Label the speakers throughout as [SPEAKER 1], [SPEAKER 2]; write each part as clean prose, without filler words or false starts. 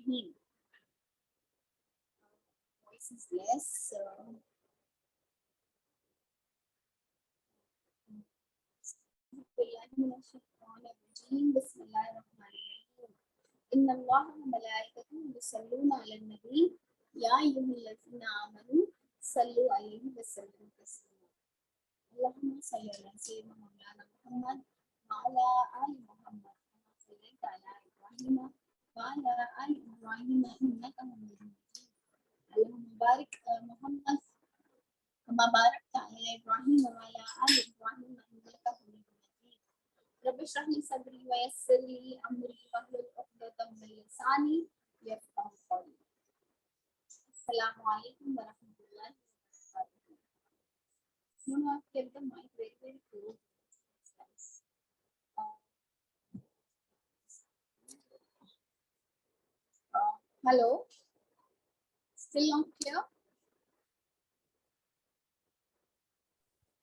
[SPEAKER 1] Rahim. Voice is less. Bismillahirrahmanirrahim. Inna Allaha wa malaikatahu yusalluna 'alan nabi ya ayyuhallazina amanu sallu 'alaihi wa sallimu taslima. Allahumma salli ala sayyidina Maulana Muhammad wa ala ali Muhammad kama sallaita ala Ibrahim wa ala ali Ibrahim innaka Hamidum Majid. Allahumma barik ala Muhammad kama barakta ala Ibrahim wa ala ali Ibrahim innaka Hamidum Majid. Rabbi shrah li sadri wa yassir li amri wahlul 'uqdatam min lisani yafqahu qawli. Assalamu alaikum wa rahmatullahi wa barakatuh. You know, I've kept the mic very, very close. Hello, still not clear?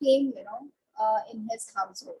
[SPEAKER 1] came in his household.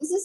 [SPEAKER 1] this is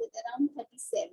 [SPEAKER 1] with around 37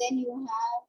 [SPEAKER 1] then you have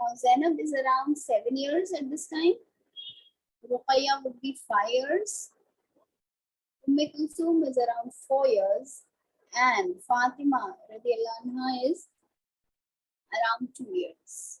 [SPEAKER 1] Now Zainab is around 7 years at this time. Ruqayya would be 5 years. Umm Kulthum is around 4 years. And Fatima radiallahu anha is around 2 years.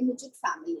[SPEAKER 1] immediate family.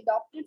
[SPEAKER 1] adopted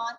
[SPEAKER 1] 5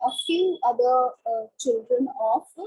[SPEAKER 1] a few other children of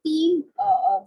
[SPEAKER 1] 3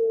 [SPEAKER 1] 2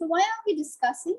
[SPEAKER 1] So why are we discussing?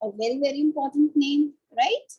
[SPEAKER 1] A very very important name, right?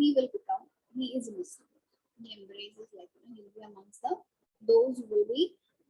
[SPEAKER 1] he will become, he is Muslim, he embraces like he will be amongst the those who will be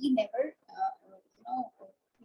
[SPEAKER 1] he never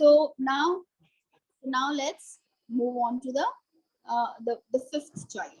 [SPEAKER 1] so now let's move on to the fifth child.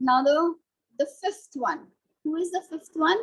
[SPEAKER 1] Now the fifth one, who is the fifth one?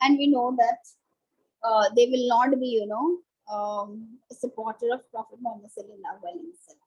[SPEAKER 1] and we know that they will not be a supporter of Prophet Muhammad sallallahu alaihi wasallam.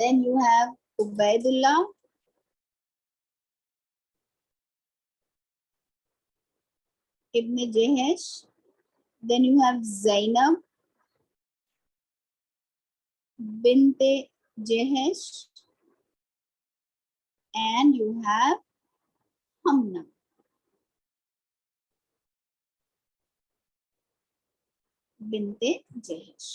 [SPEAKER 1] then you have Ubaidullah ibn Jahesh, then you have Zainab bint Jahesh, and you have Hamna bint Jahesh.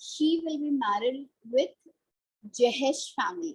[SPEAKER 1] she will be married with Jahesh family.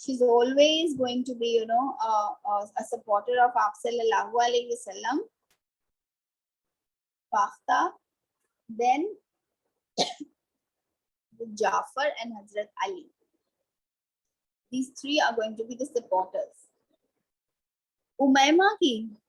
[SPEAKER 1] she is always going to be a supporter of Aap sallallahu alayhi wasallam, Fakhta, then Jafar and Hazrat Ali, these three are going to be the supporters. Umayma ki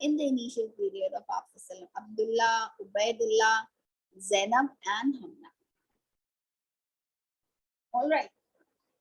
[SPEAKER 1] in the initial period of Aap sallam, Abdullah, Ubaidullah, Zainab and Hamna. All right,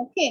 [SPEAKER 1] Okay.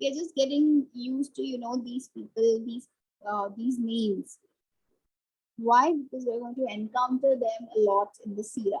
[SPEAKER 1] we are just getting used to these people, these names. Why? Because we're going to encounter them a lot in the Sira.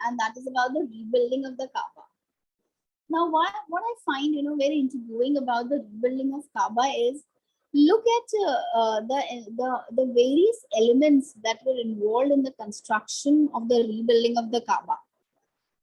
[SPEAKER 1] and that is about the rebuilding of the Kaaba. Now, what I find very intriguing about the rebuilding of Kaaba is look at the various elements that were involved in the construction of the rebuilding of the Kaaba.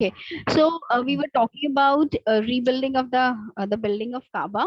[SPEAKER 1] Okay, so we were talking about rebuilding of the building of Kaaba.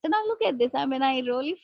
[SPEAKER 1] So now look at this, I mean I really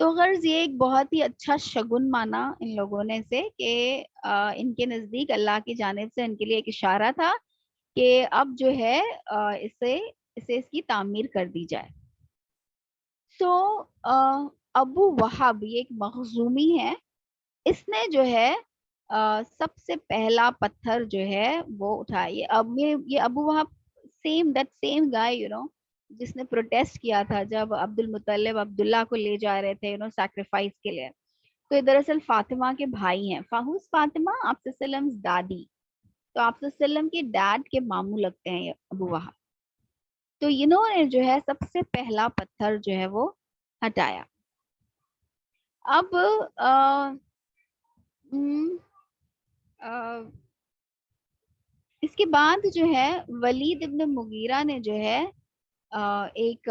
[SPEAKER 2] تو غرض یہ ایک بہت ہی اچھا شگن مانا ان لوگوں نے سے کہ ان کے نزدیک اللہ کی جانب سے ان کے لیے ایک اشارہ تھا کہ اب جو ہے اسے اس کی تعمیر کر دی جائے. تو ابو وہاب یہ ایک مخزومی ہے, اس نے جو ہے سب سے پہلا پتھر جو ہے وہ اٹھایا. اب یہ ابو وہاب سیم گائے جس نے پروٹیسٹ کیا تھا جب عبد المطلب عبداللہ کو لے جا رہے تھے سیکریفائس کے لیے. تو یہ دراصل فاطمہ کے بھائی ہیں. فاہوس فاطمہ آپ صلی اللہ علیہ وسلم دادی, تو آپ صلی اللہ علیہ وسلم کے ڈیڈ کے ماموں لگتے ہیں یہ ابو وہاب. تو انہوں نے جو ہے سب سے پہلا پتھر جو ہے وہ ہٹایا. اب اس کے بعد جو ہے ولید ابن مغیرہ نے جو ہے ایک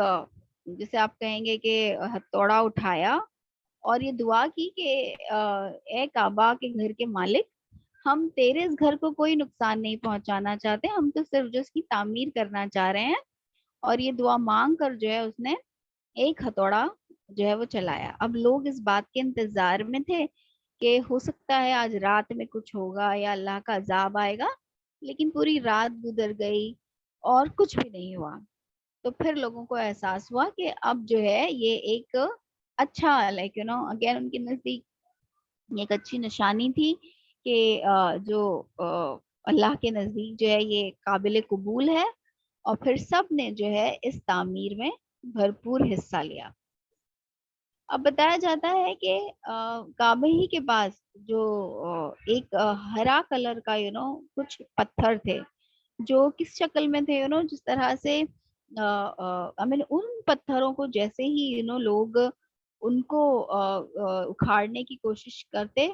[SPEAKER 2] جسے آپ کہیں گے کہ ہتھوڑا اٹھایا اور یہ دعا کی کہ اے کعبہ کے گھر کے مالک, ہم تیرے اس گھر کو کوئی نقصان نہیں پہنچانا چاہتے, ہم تو صرف جو اس کی تعمیر کرنا چاہ رہے ہیں. اور یہ دعا مانگ کر جو ہے اس نے ایک ہتھوڑا جو ہے وہ چلایا. اب لوگ اس بات کے انتظار میں تھے کہ ہو سکتا ہے آج رات میں کچھ ہوگا یا اللہ کا عذاب آئے گا, لیکن پوری رات گزر گئی اور کچھ بھی نہیں ہوا. تو پھر لوگوں کو احساس ہوا کہ اب جو ہے یہ ایک اچھا اگین ان کے نزدیک ایک اچھی نشانی تھی کہ جو اللہ کے نزدیک جو ہے یہ قابل قبول ہے. اور پھر سب نے جو ہے اس تعمیر میں بھرپور حصہ لیا. اب بتایا جاتا ہے کہ کعبہ ہی کے پاس جو ایک ہرا کلر کا کچھ پتھر تھے جو کس شکل میں تھے جس طرح سے ان پتھروں کو جیسے ہی لوگ ان کو اکھاڑنے کی کوشش کرتے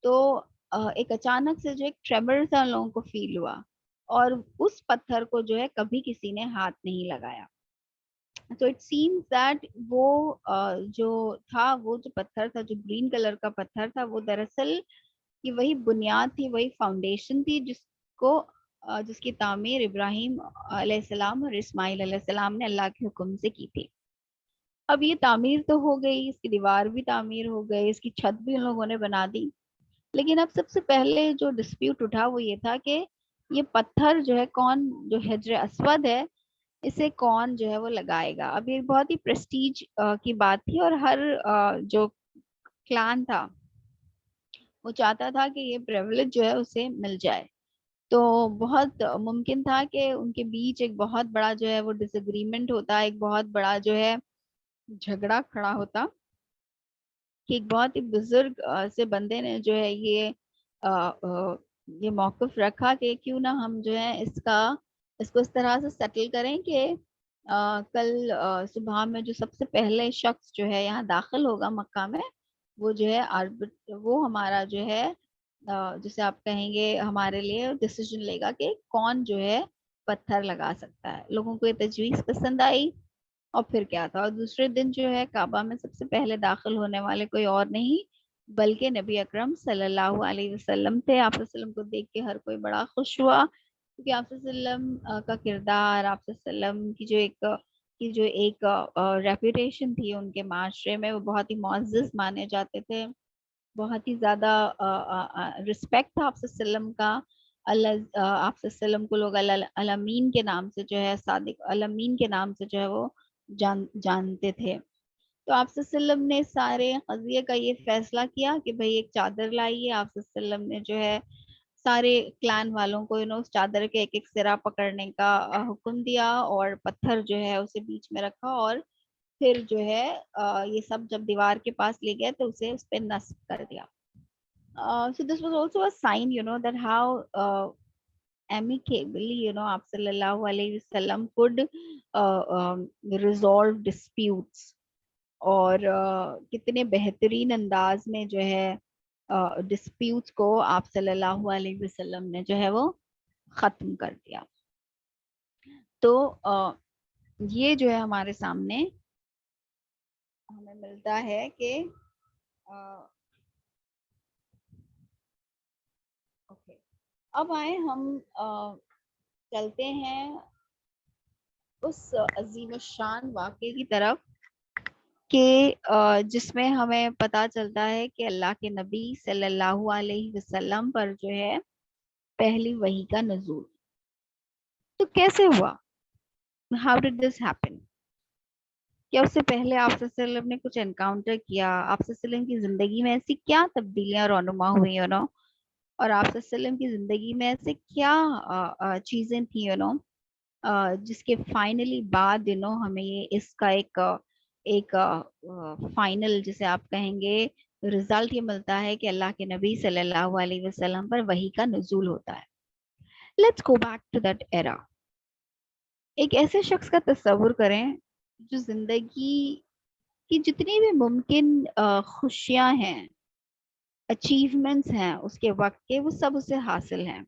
[SPEAKER 2] تو ایک اچانک سے جو ایک ٹریمر تھا لوگوں کو فیل ہوا اور اس پتھر کو جو ہے کبھی کسی نے ہاتھ نہیں لگایا. تو اٹ سیمز دیٹ وہ جو تھا وہ جو پتھر تھا جو گرین کلر کا پتھر تھا وہ دراصل یہ وہی بنیاد تھی, وہی فاؤنڈیشن تھی جس کی تعمیر ابراہیم علیہ السلام اور اسماعیل علیہ السلام نے اللہ کے حکم سے کی تھی. اب یہ تعمیر تو ہو گئی, اس کی دیوار بھی تعمیر ہو گئی, اس کی چھت بھی ان لوگوں نے بنا دی, لیکن اب سب سے پہلے جو ڈسپیوٹ اٹھا وہ یہ تھا کہ یہ پتھر جو ہے کون, جو حجر اسود ہے اسے کون جو ہے وہ لگائے گا. اب یہ بہت ہی پریسٹیج کی بات تھی اور ہر جو کلان تھا وہ چاہتا تھا کہ یہ پریویلیج جو ہے اسے مل جائے. تو بہت ممکن تھا کہ ان کے بیچ ایک بہت بڑا جو ہے وہ ڈس اگریمنٹ ہوتا, ایک بہت بڑا جو ہے جھگڑا کھڑا ہوتا کہ ایک بہت ہی بزرگ سے بندے نے جو ہے یہ موقف رکھا کہ کیوں نہ ہم جو ہے اس کو اس طرح سے سیٹل کریں کہ کل صبح میں جو سب سے پہلے شخص جو ہے یہاں داخل ہوگا مکہ میں وہ جو ہے وہ ہمارا جو ہے جسے آپ کہیں گے ہمارے لیے ڈیسیژن لے گا کہ کون جو ہے پتھر لگا سکتا ہے. لوگوں کو یہ تجویز پسند آئی اور پھر کیا تھا, اور دوسرے دن جو ہے کعبہ میں سب سے پہلے داخل ہونے والے کوئی اور نہیں بلکہ نبی اکرم صلی اللہ علیہ وسلم تھے. آپ صلی اللہ علیہ وسلم کو دیکھ کے ہر کوئی بڑا خوش ہوا کیونکہ آپ صلی اللہ علیہ وسلم کا کردار, آپ صلی اللہ علیہ وسلم کی جو ایک ریپوٹیشن تھی ان کے معاشرے میں, وہ بہت ہی معزز مانے جاتے تھے, بہت ہی زیادہ رسپیکٹ تھا آپ صلی اللہ علیہ وسلم کا. آپ صلی اللہ علیہ وسلم کو لوگ الامین کے نام سے جو ہے صادق الامین کے نام سے جو ہے وہ جانتے تھے. تو آپ صلی اللہ علیہ وسلم نے سارے قضیے کا یہ فیصلہ کیا کہ بھئی ایک چادر لائیے. آپ صلی اللہ علیہ وسلم نے جو ہے سارے کلان والوں کو اس چادر کے ایک ایک سرا پکڑنے کا حکم دیا اور پتھر جو ہے اسے بیچ میں رکھا اور پھر جو ہے یہ سب جب دیوار کے پاس لے گئے تو اسے اس پہ نصب کر دیا. So this was also a sign that how amicably آپ صلی اللہ علیہ وسلم could resolve disputes اور کتنے بہترین انداز میں جو ہے ڈسپیوٹس کو آپ صلی اللہ علیہ وسلم نے جو ہے وہ ختم کر دیا. تو یہ جو ہے ہمارے سامنے ہمیں ملتا ہے کہ اب آئے ہم چلتے ہیں اس عظیم الشان واقعے کی طرف کہ جس میں ہمیں پتہ چلتا ہے کہ اللہ کے نبی صلی اللہ علیہ وسلم پر جو ہے پہلی وحی کا نزول. تو کیسے ہوا؟ How did this happen? کیا اس سے پہلے آپ صلی اللہ علیہ وسلم نے کچھ انکاؤنٹر کیا؟ آپ صلی اللہ علیہ وسلم کی زندگی میں ایسی کیا تبدیلیاں رونما ہوئی اور آپ صلی اللہ علیہ وسلم کی زندگی میں ایسے کیا چیزیں تھیں جس کے فائنلی بعد ہمیں یہ اس کا ایک فائنل جسے آپ کہیں گے رزلٹ یہ ملتا ہے کہ اللہ کے نبی صلی اللہ علیہ وسلم پر وحی کا نزول ہوتا ہے. Let's go back to that era. ایک ایسے شخص کا تصور کریں جو زندگی کی جتنی بھی ممکن خوشیاں ہیں، اچیومنٹس ہیں اس کے وقت کے، وہ سب اسے حاصل ہیں.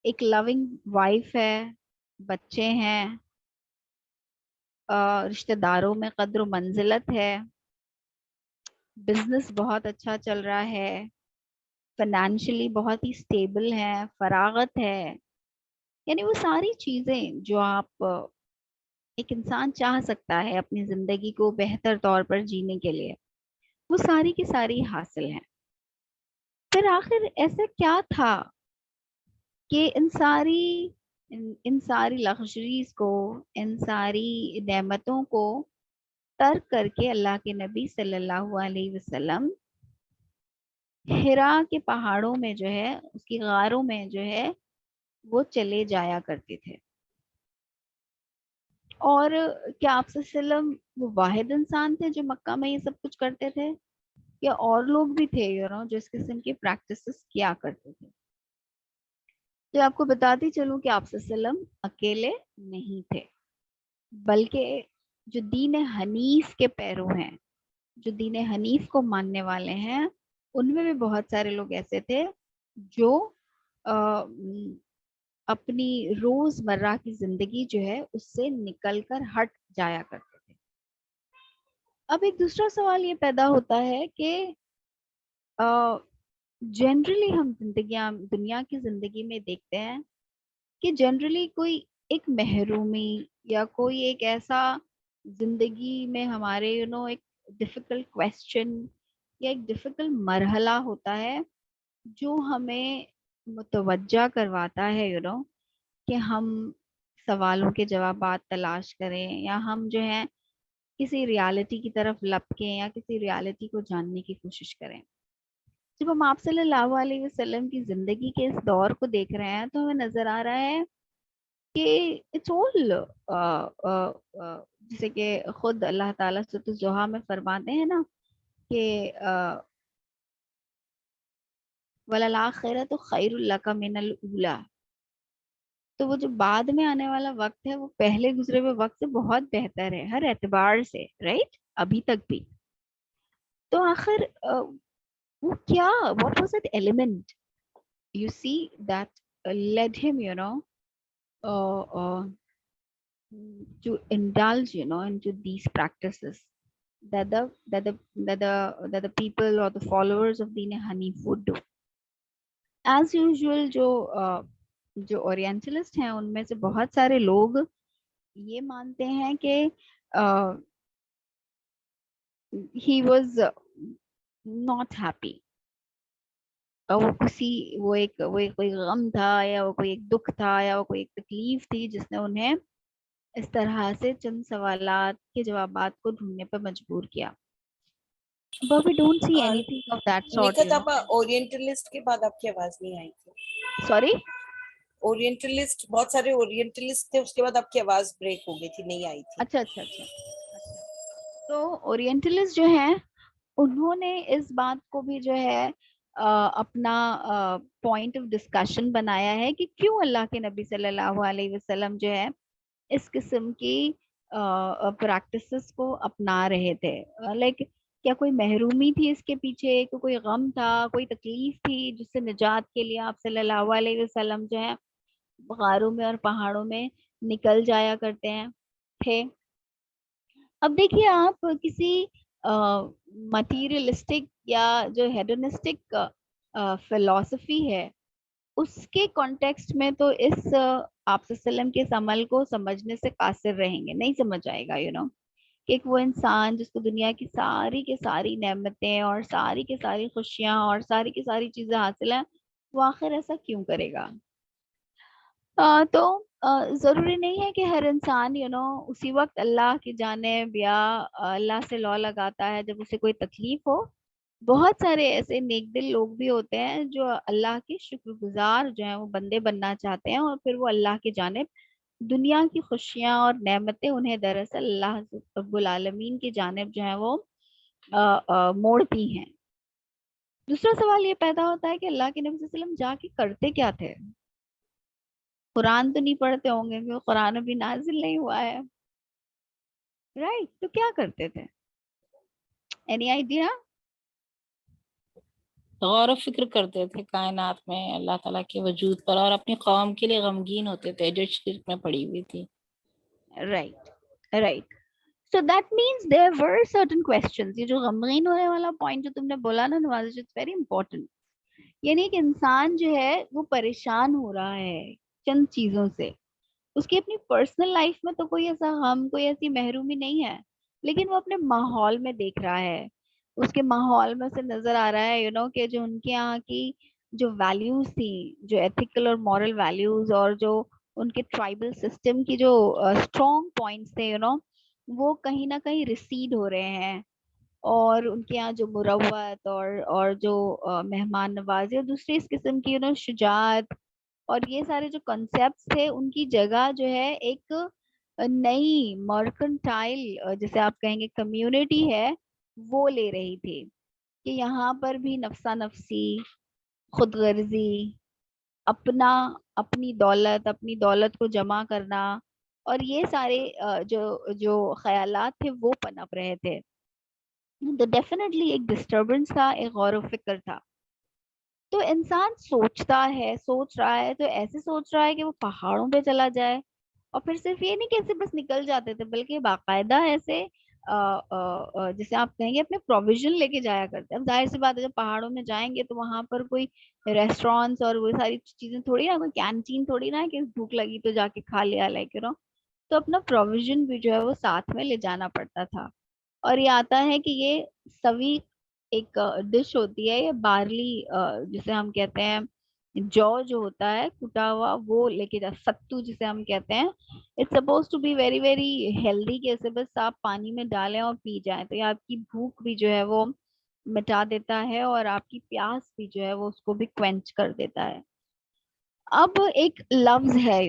[SPEAKER 2] ایک لونگ وائف ہے، بچے ہیں، رشتہ داروں میں قدر و منزلت ہے، بزنس بہت اچھا چل رہا ہے، فائنینشلی بہت ہی سٹیبل ہے، فراغت ہے. یعنی وہ ساری چیزیں جو آپ ایک انسان چاہ سکتا ہے اپنی زندگی کو بہتر طور پر جینے کے لیے، وہ ساری کی ساری حاصل ہیں. پھر آخر ایسا کیا تھا کہ ان ساری لگژریز کو، ان ساری نعمتوں کو ترک کر کے اللہ کے نبی صلی اللہ علیہ وسلم ہرا کے پہاڑوں میں جو ہے، اس کی غاروں میں جو ہے وہ چلے جایا کرتے تھے. اور کیا آپ صلی اللہ علیہ وسلم وہ واحد انسان تھے جو مکہ میں یہ سب کچھ کرتے تھے، یا اور لوگ بھی تھے جو اس قسم کی پریکٹسز کیا کرتے تھے؟ تو آپ کو بتاتی چلوں کہ آپ صلی اللہ علیہ وسلم اکیلے نہیں تھے، بلکہ جو دین حنیف کے پیرو ہیں، جو دین حنیف کو ماننے والے ہیں، ان میں بھی بہت سارے لوگ ایسے تھے جو اپنی روز مرہ کی زندگی جو ہے اس سے نکل کر ہٹ جایا کرتے تھے. اب ایک دوسرا سوال یہ پیدا ہوتا ہے کہ جنرلی ہم دنیا کی زندگی میں دیکھتے ہیں کہ جنرلی کوئی ایک محرومی یا کوئی ایک ایسا زندگی میں ہمارے ایک ڈیفیکلٹ کویسچن یا ایک ڈیفیکلٹ مرحلہ ہوتا ہے جو ہمیں متوجہ کرواتا ہے کہ ہم سوالوں کے جوابات تلاش کریں، یا ہم جو ہے کسی ریالٹی کی طرف لپکیں یا کسی ریالٹی کو جاننے کی کوشش کریں. جب ہم آپ صلی اللہ علیہ وسلم کی زندگی کے اس دور کو دیکھ رہے ہیں تو ہمیں نظر آ رہا ہے کہ اٹس آل جیسے کہ خود اللہ تعالیٰ سورۃ الضحیٰ میں فرماتے ہیں نا کہ وَلَلْآخِرَةُ خَيْرٌ لَكَ مِنَ الْأُولَىٰ. تو وہ جو بعد میں آنے والا وقت ہے وہ پہلے گزرے ہوئے وقت سے بہت بہتر ہے ہر اعتبار سے، رائٹ؟ ابھی تک بھی. تو آخر وہ کیا، what was that element you see that led him to indulge into these practices that the people or the followers of Deen Hanif would do. As usual جو اورینٹلسٹ ہیں ان میں سے بہت سارے لوگ یہ مانتے ہیں کہ he was not happy. وہ کوئی غم تھا، یا وہ کوئی ایک دکھ تھا، یا وہ کوئی ایک تکلیف تھی جس نے انہیں اس طرح سے چند سوالات کے جوابات کو ڈھونڈنے پر مجبور کیا. But we don't see anything of that sort.
[SPEAKER 3] نکت آپ اورینٹلسٹ کے بعد آپ کی آواز نہیں آئی تھی.
[SPEAKER 2] Sorry?
[SPEAKER 3] اورینٹلسٹ، بہت سارے اورینٹلسٹ تھے، اس کے بعد آپ کی آواز بریک ہو گئی تھی، نہیں آئی تھی.
[SPEAKER 2] اچھا. تو اورینٹلسٹ جو ہیں انہوں نے اس بات کو بھی جو ہے اپنا پوائنٹ آف ڈسکشن بنایا ہے کہ کیوں اللہ کے نبی صلی اللہ علیہ وسلم جو ہے اس قسم کی پریکٹسز کو اپنا رہے تھے. لائک کیا کوئی محرومی تھی اس کے پیچھے، کوئی غم تھا، کوئی تکلیف تھی جس سے نجات کے لیے آپ صلی اللہ علیہ وسلم جو ہے غاروں میں اور پہاڑوں میں نکل جایا کرتے ہیں تھے. اب دیکھیے آپ کسی مٹیریلسٹک یا جو ہیڈونسٹک فلسفی ہے اس کے کانٹیکسٹ میں تو اس آپ صلی اللہ علیہ وسلم کے اس عمل کو سمجھنے سے قاصر رہیں گے، نہیں سمجھ آئے گا کہ ایک وہ انسان جس کو دنیا کی ساری کی ساری نعمتیں اور ساری کی ساری خوشیاں اور ساری کی ساری چیزیں حاصل ہیں، وہ آخر ایسا کیوں کرے گا؟ تو ضروری نہیں ہے کہ ہر انسان اسی وقت اللہ کی جانب یا اللہ سے لو لگاتا ہے جب اسے کوئی تکلیف ہو. بہت سارے ایسے نیک دل لوگ بھی ہوتے ہیں جو اللہ کے شکر گزار جو ہیں وہ بندے بننا چاہتے ہیں، اور پھر وہ اللہ کی جانب دنیا کی خوشیاں اور نعمتیں انہیں دراصل اللہ رب العالمین کی جانب جو ہے وہ موڑتی ہیں. دوسرا سوال یہ پیدا ہوتا ہے کہ اللہ کے نبی صلی اللہ علیہ وسلم جا کے کرتے کیا تھے؟ قرآن تو نہیں پڑھتے ہوں گے کیونکہ قرآن ابھی نازل نہیں ہوا ہے، رائٹ؟ تو کیا کرتے تھے؟ Any idea?
[SPEAKER 4] غور و فکر کرتے تھے کائنات میں اللہ تعالیٰ کے وجود پر، اور اپنی قوم کے لیے غمگین ہوتے تھے جو شرک میں پڑی ہوئی تھی.
[SPEAKER 2] Right. So that means there were certain questions. یہ جو غمگین ہونے والا پوائنٹ جو تم نے بولا نا نواز، اٹس ویری امپورٹنٹ. یعنی کہ انسان جو ہے وہ پریشان ہو رہا ہے چند چیزوں سے. اس کی اپنی پرسنل لائف میں تو کوئی ایسا غم، کوئی ایسی محرومی نہیں ہے، لیکن وہ اپنے ماحول میں دیکھ رہا ہے. اس کے ماحول میں سے نظر آ رہا ہے کہ جو ان کے یہاں کی جو ویلیوز تھی، جو ایتھیکل اور مورل ویلیوز، اور جو ان کے ٹرائبل سسٹم کی جو اسٹرانگ پوائنٹس تھے وہ کہیں نہ کہیں ریسیڈ ہو رہے ہیں. اور ان کے یہاں جو مروت اور جو مہمان نوازی اور دوسری اس قسم کی شجاعت اور یہ سارے جو کنسیپٹس تھے، ان کی جگہ جو ہے ایک نئی مرکنٹائل جیسے آپ کہیں گے کمیونٹی ہے وہ لے رہی تھی، کہ یہاں پر بھی نفسا نفسی، خود غرضی، اپنی دولت کو جمع کرنا، اور یہ سارے جو خیالات تھے وہ پنپ رہے تھے. تو ڈیفینیٹلی ایک ڈسٹربنس تھا، ایک غور و فکر تھا. تو انسان سوچ رہا ہے تو ایسے سوچ رہا ہے کہ وہ پہاڑوں پہ چلا جائے، اور پھر صرف یہ نہیں کہ ایسے بس نکل جاتے تھے، بلکہ باقاعدہ ایسے جیسے آپ کہیں گے اپنے پروویژن لے کے جایا کرتے. اب ظاہر سی بات ہے جب پہاڑوں میں جائیں گے تو وہاں پر کوئی ریسٹورینٹس اور وہ ساری چیزیں تھوڑی نا، کوئی کینٹین تھوڑی نا کہ بھوک لگی تو جا کے کھا لیا لائک تو اپنا پروویژن بھی جو ہے وہ ساتھ میں لے جانا پڑتا تھا. اور یہ آتا ہے کہ یہ سوی ایک ڈش ہوتی ہے، یہ بارلی جسے ہم کہتے ہیں جو ہوتا ہے کٹا ہوا، وہ لے کے ستو جسے ہم کہتے ہیں. It's supposed to be very very healthy, کہ اسے بس آپ پانی میں ڈالیں اور پی جائیں تو یہ آپ کی بھوک بھی جو ہے وہ مٹا دیتا ہے، اور آپ کی پیاس بھی جو ہے وہ اس کو بھی کوینچ کر دیتا ہے. اب ایک لفظ ہے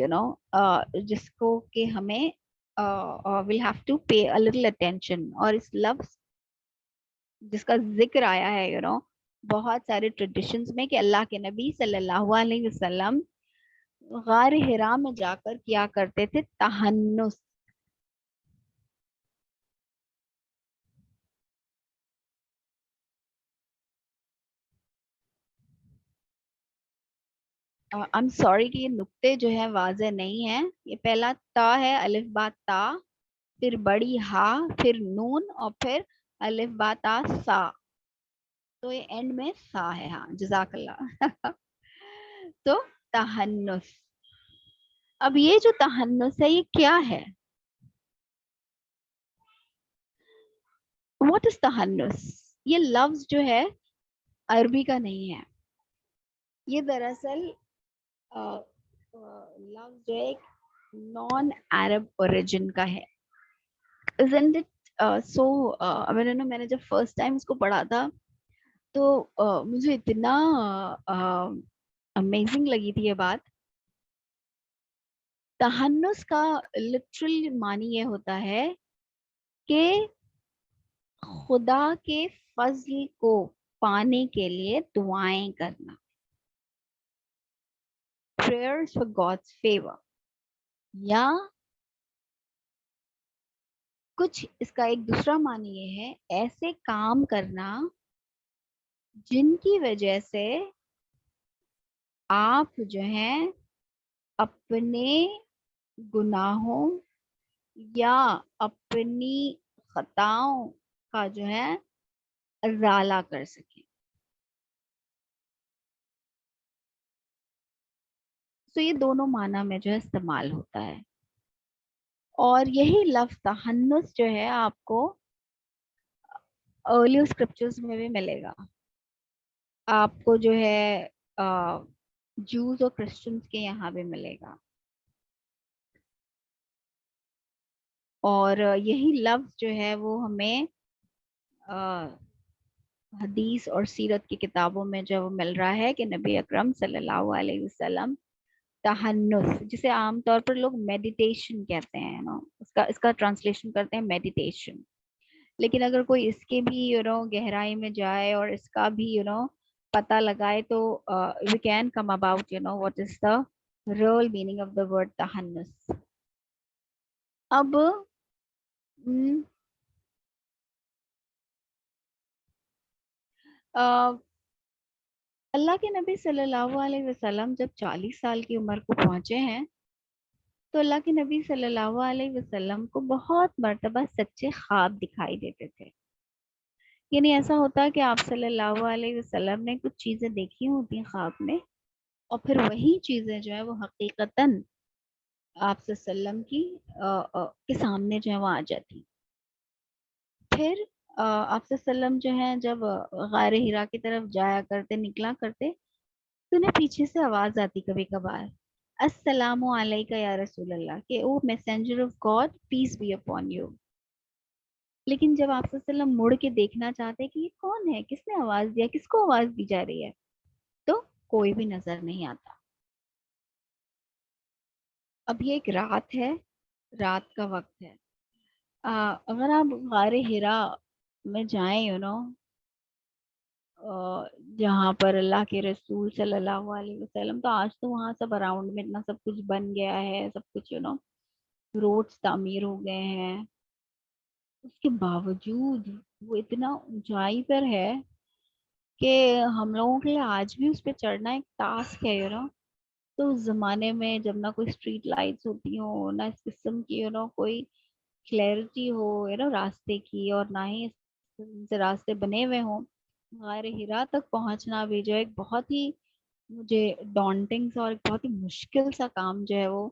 [SPEAKER 2] جس کو کہ ہمیں we'll have to pay a little attention، اور اس لفظ جس کا ذکر آیا ہے بہت سارے ٹریڈیشنز میں، کہ اللہ کے نبی صلی اللہ علیہ وسلم غار حرا میں جا کر کیا کرتے تھے تہنس. I'm sorry کہ یہ نقطے جو ہے واضح نہیں ہیں. یہ پہلا تا ہے، الف با تا، پھر بڑی ہا، پھر نون، اور پھر الف با تا سا. تو یہ اینڈ میں سا ہے. ہاں جزاک اللہ. تو تہنس. اب یہ جو تہنس ہے یہ کیا ہے؟ واٹ از تہنس؟ یہ لفظ جو ہے عربی کا نہیں ہے، یہ دراصل لفظ جو ہے نان عرب اوریجن کا ہے. Isn't it so میں نے جب فرسٹ ٹائم اس کو پڑھا تھا تو مجھے اتنا امیزنگ لگی تھی یہ بات. تہنس کا لٹرل معنی یہ ہوتا ہے کہ خدا کے فضل کو پانے کے لیے دعائیں کرنا، prayers for God's favor. یا کچھ اس کا ایک دوسرا معنی یہ ہے ایسے کام کرنا جن کی وجہ سے آپ جو ہیں اپنے گناہوں یا اپنی خطاؤں کا جو ہے ازالہ کر سکیں. تو یہ دونوں معنی میں جو ہے استعمال ہوتا ہے. اور یہی لفظ تحنس جو ہے آپ کو ارلی اسکرپچرز میں بھی ملے گا. آپ کو جو ہے جوز اور کرسچنس کے یہاں بھی ملے گا. اور یہی لفظ جو ہے وہ ہمیں حدیث اور سیرت کی کتابوں میں جو مل رہا ہے کہ نبی اکرم صلی اللہ علیہ وسلم تحنس، جسے عام طور پر لوگ میڈیٹیشن کہتے ہیں نا، اس کا ٹرانسلیشن کرتے ہیں میڈیٹیشن. لیکن اگر کوئی اس کے بھی گہرائی میں جائے اور اس کا بھی پتہ لگائے تو we can come about what is the real meaning of the word تحنس. اب اللہ کے نبی صلی اللہ علیہ وسلم جب 40 سال کی عمر کو پہنچے ہیں تو اللہ کے نبی صلی اللہ علیہ وسلم کو بہت مرتبہ سچے خواب دکھائی دیتے تھے. یعنی ایسا ہوتا ہے کہ آپ صلی اللہ علیہ وسلم نے کچھ چیزیں دیکھی ہوتی ہیں خواب میں، اور پھر وہی چیزیں جو ہے وہ حقیقتاً آپ صلی اللہ علیہ وسلم کے سامنے جو ہے وہ آ جاتی. پھر آپ صلی اللہ علیہ وسلم جو ہے جب غار ہرا کی طرف جایا کرتے، نکلا کرتے، تو انہیں پیچھے سے آواز آتی کبھی کبھار، السلام علیکہ یا رسول اللہ، کہ O messenger of God peace be upon you. لیکن جب آپ صلی اللہ علیہ وسلم مڑ کے دیکھنا چاہتے کہ یہ کون ہے، کس نے آواز دیا، کس کو آواز دی جا رہی ہے، تو کوئی بھی نظر نہیں آتا. اب یہ ایک رات ہے، رات کا وقت ہے. اگر آپ غار ہرا میں جائیں جہاں پر اللہ کے رسول صلی اللہ علیہ وسلم، تو آج تو وہاں سب اراؤنڈ میں اتنا سب کچھ بن گیا ہے، سب کچھ روڈز تعمیر ہو گئے ہیں. اس کے باوجود وہ اتنا اونچائی پر ہے کہ ہم لوگوں کے لیے آج بھی اس پہ چڑھنا ایک ٹاسک ہے. تو اس زمانے میں جب نہ کوئی اسٹریٹ لائٹس ہوتی ہوں، نہ اس قسم کی کوئی کلیئرٹی ہو راستے کی، اور نہ ہی سے راستے بنے ہوئے ہوں، غار ہرا تک پہنچنا بھی جو ایک بہت ہی مجھے ڈانٹنگ سا اور ایک بہت ہی مشکل سا کام جو ہے وہ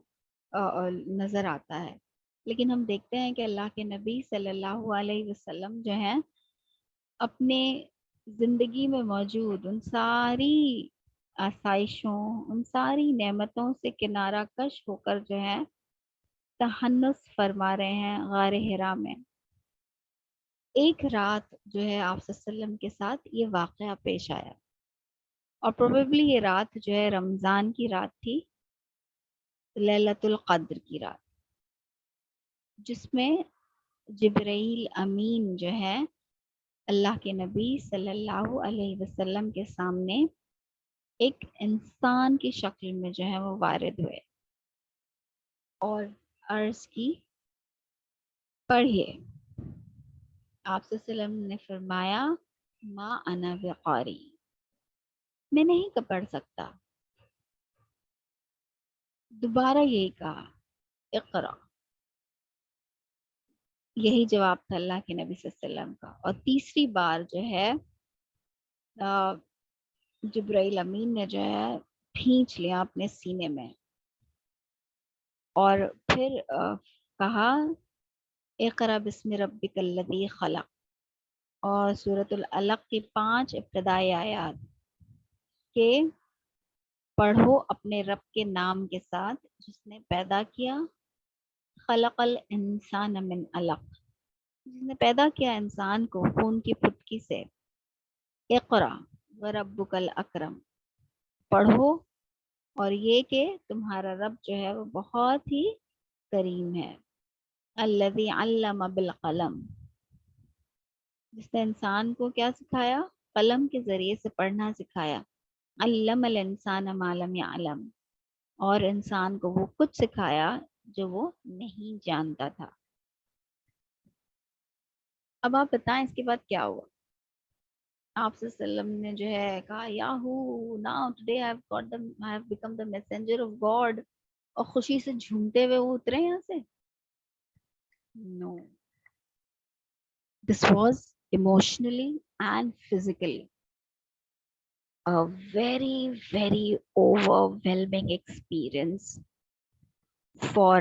[SPEAKER 2] نظر آتا ہے. لیکن ہم دیکھتے ہیں کہ اللہ کے نبی صلی اللہ علیہ وسلم جو ہیں اپنے زندگی میں موجود ان ساری آسائشوں، ان ساری نعمتوں سے کنارہ کش ہو کر جو ہے تحنس فرما رہے ہیں غار ہرا میں. ایک رات جو ہے آپ صلی اللہ علیہ وسلم کے ساتھ یہ واقعہ پیش آیا، اور پروبیبلی یہ رات جو ہے رمضان کی رات تھی، لیلۃ القدر کی رات، جس میں جبرائیل امین جو ہے اللہ کے نبی صلی اللہ علیہ وسلم کے سامنے ایک انسان کی شکل میں جو ہے وہ وارد ہوئے اور عرض کی، پڑھیے. آپ صلی اللہ علیہ وسلم نے فرمایا، ما انا بقاری، میں نہیں پڑھ سکتا. دوبارہ یہی کہا، اقرا. یہی جواب تھا اللہ کے نبی صلی اللہ علیہ وسلم کا. اور تیسری بار جو ہے جبرائیل امین نے جو ہے کھینچ لیا اپنے سینے میں، اور پھر کہا، اقرا بسم ربک الذی خلق، اور سورۃ العلق کی 5 ابتدائی آیات کہ پڑھو اپنے رب کے نام کے ساتھ جس نے پیدا کیا، خلق الانسان من علق، جس نے پیدا کیا انسان کو خون کی پھٹکی سے. اقرا وربک الاکرم، پڑھو، اور یہ کہ تمہارا رب جو ہے وہ بہت ہی کریم ہے. الذی علم بالقلم، جس نے انسان کو کیا سکھایا، قلم کے ذریعے سے پڑھنا سکھایا. علم الانسان ما لم یعلم، اور انسان کو وہ کچھ سکھایا جو وہ نہیں جانتا تھا. اب آپ بتائیں اس کے بعد کیا ہوا. آپ صلی اللہ علیہ وسلم نے جو ہے کہا، Yahoo now today I have become the messenger of God، اور خوشی سے جھومتے ہوئے وہ اترے یہاں سے. No، this was emotionally and physically a very, very overwhelming experience for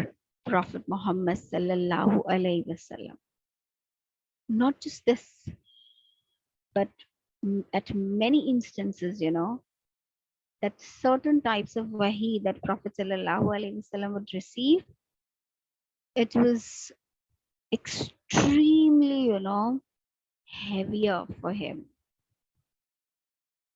[SPEAKER 2] Prophet Muhammad sallallahu alaihi wasallam. Not just this, but at many instances, that certain types of wahi that Prophet sallallahu alaihi wasallam would receive, it was extremely, heavier for him.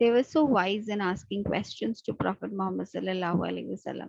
[SPEAKER 2] they were so wise in asking questions to Prophet Muhammad sallallahu alaihi wasallam.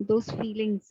[SPEAKER 2] those feelings,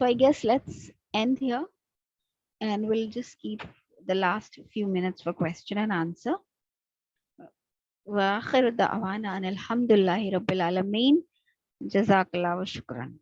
[SPEAKER 2] So I guess let's end here and we'll just keep the last few minutes for question and answer. Wa akhiru da'wana anil hamdulillahi rabbil alamin. Jazakallahu shukran.